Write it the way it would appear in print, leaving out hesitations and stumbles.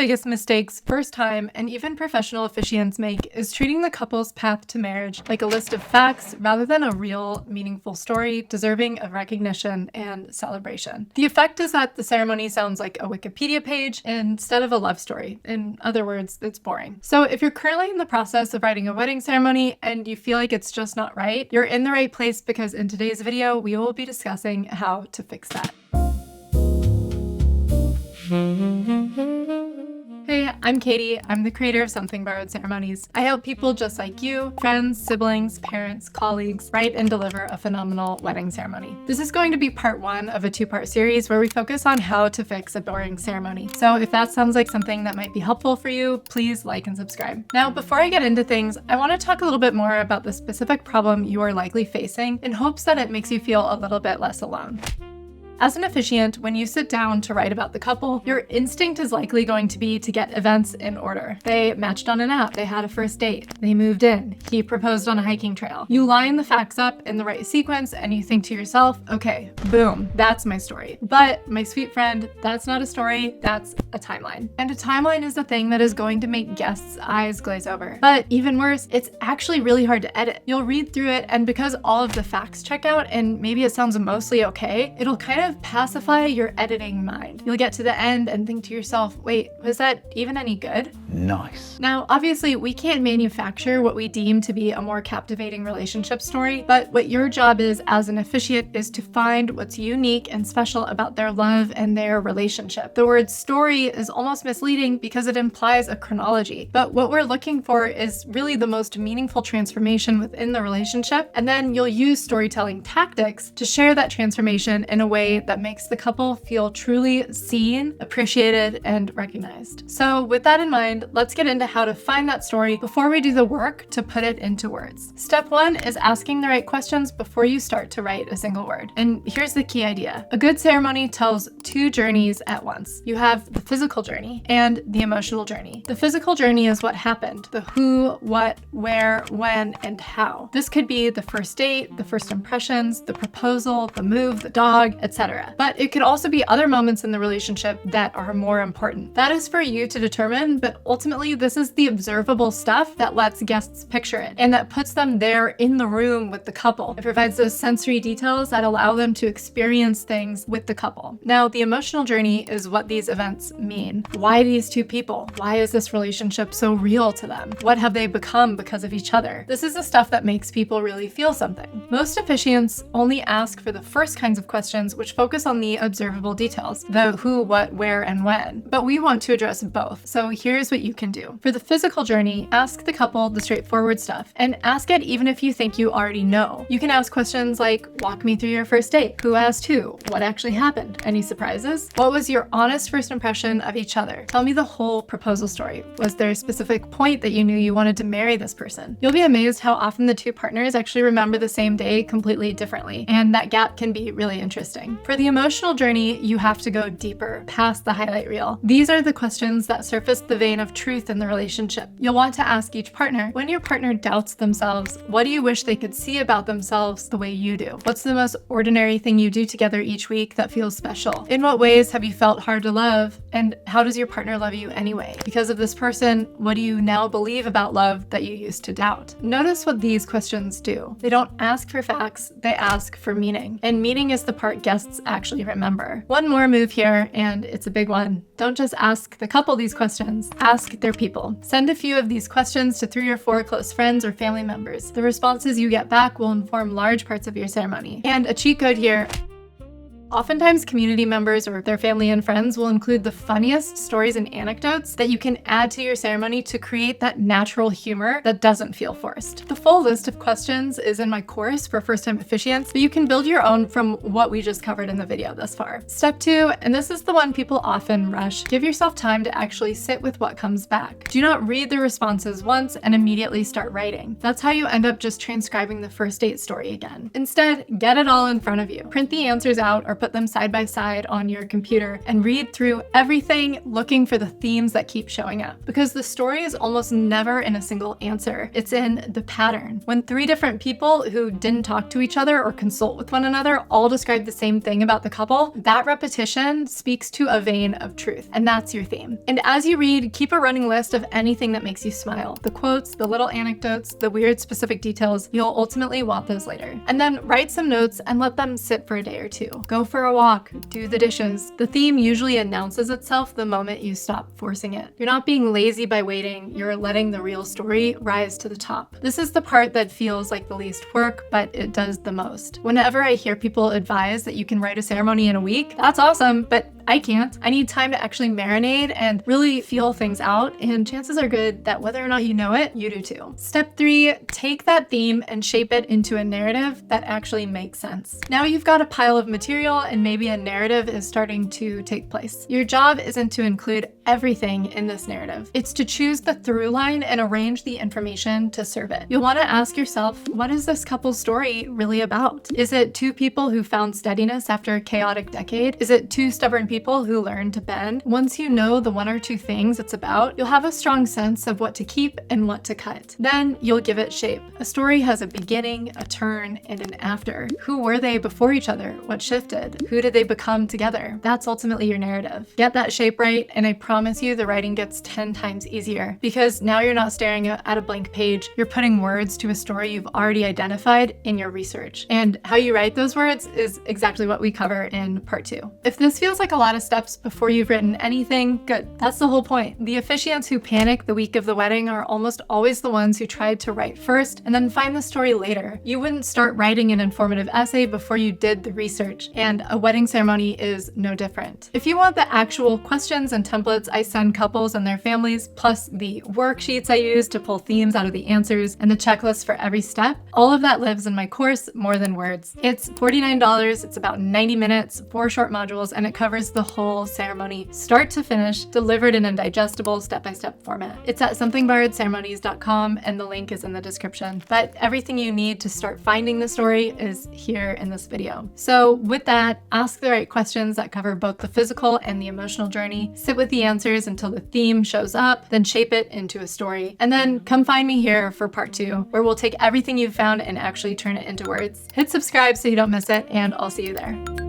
biggest mistakes first-time and even professional officiants make is treating the couple's path to marriage like a list of facts rather than a real, meaningful story deserving of recognition and celebration. The effect is that the ceremony sounds like a Wikipedia page instead of a love story. In other words, it's boring. So if you're currently in the process of writing a wedding ceremony and you feel like it's just not right, you're in the right place, because in today's video, we will be discussing how to fix that. Hey, I'm Katie. I'm the creator of Something Borrowed Ceremonies. I help people just like you, friends, siblings, parents, colleagues, write and deliver a phenomenal wedding ceremony. This is going to be part one of a two-part series where we focus on how to fix a boring ceremony. So if that sounds like something that might be helpful for you, please like and subscribe. Now, before I get into things, I want to talk a little bit more about the specific problem you are likely facing in hopes that it makes you feel a little bit less alone. As an officiant, when you sit down to write about the couple, your instinct is likely going to be to get events in order. They matched on an app, they had a first date, they moved in, he proposed on a hiking trail. You line the facts up in the right sequence and you think to yourself, okay, boom, that's my story. But my sweet friend, that's not a story, that's a timeline. And a timeline is the thing that is going to make guests' eyes glaze over. But even worse, it's actually really hard to edit. You'll read through it, and because all of the facts check out and maybe it sounds mostly okay, it'll kind of pacify your editing mind. You'll get to the end and think to yourself, wait, was that even any good? Nice. Now, obviously, we can't manufacture what we deem to be a more captivating relationship story, but what your job is as an officiant is to find what's unique and special about their love and their relationship. The word story is almost misleading because it implies a chronology, but what we're looking for is really the most meaningful transformation within the relationship, and then you'll use storytelling tactics to share that transformation in a way that makes the couple feel truly seen, appreciated, and recognized. So with that in mind, let's get into how to find that story before we do the work to put it into words. Step one is asking the right questions before you start to write a single word. And here's the key idea. A good ceremony tells two journeys at once. You have the physical journey and the emotional journey. The physical journey is what happened, the who, what, where, when, and how. This could be the first date, the first impressions, the proposal, the move, the dog, etc. But it could also be other moments in the relationship that are more important. That is for you to determine, but ultimately this is the observable stuff that lets guests picture it and that puts them there in the room with the couple. It provides those sensory details that allow them to experience things with the couple. Now, the emotional journey is what these events mean. Why these two people? Why is this relationship so real to them? What have they become because of each other? This is the stuff that makes people really feel something. Most officiants only ask for the first kinds of questions, which focus on the observable details, the who, what, where, and when. But we want to address both. So here's what you can do. For the physical journey, ask the couple the straightforward stuff, and ask it even if you think you already know. You can ask questions like, walk me through your first date. Who asked who? What actually happened? Any surprises? What was your honest first impression of each other? Tell me the whole proposal story. Was there a specific point that you knew you wanted to marry this person? You'll be amazed how often the two partners actually remember the same day completely differently, and that gap can be really interesting. For the emotional journey, you have to go deeper, past the highlight reel. These are the questions that surface the vein of truth in the relationship. You'll want to ask each partner, when your partner doubts themselves, what do you wish they could see about themselves the way you do? What's the most ordinary thing you do together each week that feels special? In what ways have you felt hard to love? And how does your partner love you anyway? Because of this person, what do you now believe about love that you used to doubt? Notice what these questions do. They don't ask for facts, they ask for meaning. And meaning is the part guests actually remember. One more move here, and it's a big one. Don't just ask the couple these questions, ask their people. Send a few of these questions to 3 or 4 close friends or family members. The responses you get back will inform large parts of your ceremony. And a cheat code here, oftentimes, community members or their family and friends will include the funniest stories and anecdotes that you can add to your ceremony to create that natural humor that doesn't feel forced. The full list of questions is in my course for first-time officiants, but you can build your own from what we just covered in the video thus far. Step 2, and this is the one people often rush, give yourself time to actually sit with what comes back. Do not read the responses once and immediately start writing. That's how you end up just transcribing the first date story again. Instead, get it all in front of you. Print the answers out or put them side by side on your computer and read through everything looking for the themes that keep showing up. Because the story is almost never in a single answer. It's in the pattern. When three different people who didn't talk to each other or consult with one another all describe the same thing about the couple, that repetition speaks to a vein of truth. And that's your theme. And as you read, keep a running list of anything that makes you smile. The quotes, the little anecdotes, the weird specific details, you'll ultimately want those later. And then write some notes and let them sit for a day or two. Go for a walk, do the dishes. The theme usually announces itself the moment you stop forcing it. You're not being lazy by waiting, you're letting the real story rise to the top. This is the part that feels like the least work, but it does the most. Whenever I hear people advise that you can write a ceremony in a week, that's awesome, but I can't. I need time to actually marinate and really feel things out, and chances are good that whether or not you know it, you do too. Step 3, take that theme and shape it into a narrative that actually makes sense. Now you've got a pile of material and maybe a narrative is starting to take place. Your job isn't to include everything in this narrative. It's to choose the through line and arrange the information to serve it. You'll want to ask yourself, what is this couple's story really about? Is it two people who found steadiness after a chaotic decade? Is it two stubborn people who learn to bend? Once you know the one or two things it's about, you'll have a strong sense of what to keep and what to cut. Then you'll give it shape. A story has a beginning, a turn, and an after. Who were they before each other? What shifted? Who did they become together? That's ultimately your narrative. Get that shape right, and I promise you the writing gets 10 times easier, because now you're not staring at a blank page, you're putting words to a story you've already identified in your research. And how you write those words is exactly what we cover in part 2. If this feels like a lot of steps before you've written anything, good. That's the whole point. The officiants who panic the week of the wedding are almost always the ones who tried to write first and then find the story later. You wouldn't start writing an informative essay before you did the research, and a wedding ceremony is no different. If you want the actual questions and templates I send couples and their families, plus the worksheets I use to pull themes out of the answers and the checklist for every step, all of that lives in my course, More Than Words. It's $49, it's about 90 minutes, 4 short modules, and it covers the whole ceremony, start to finish, delivered in a digestible step-by-step format. It's at somethingborrowedceremonies.com, and the link is in the description. But everything you need to start finding the story is here in this video. So with that, ask the right questions that cover both the physical and the emotional journey, sit with the answers until the theme shows up, then shape it into a story. And then come find me here for part 2, where we'll take everything you've found and actually turn it into words. Hit subscribe so you don't miss it, and I'll see you there.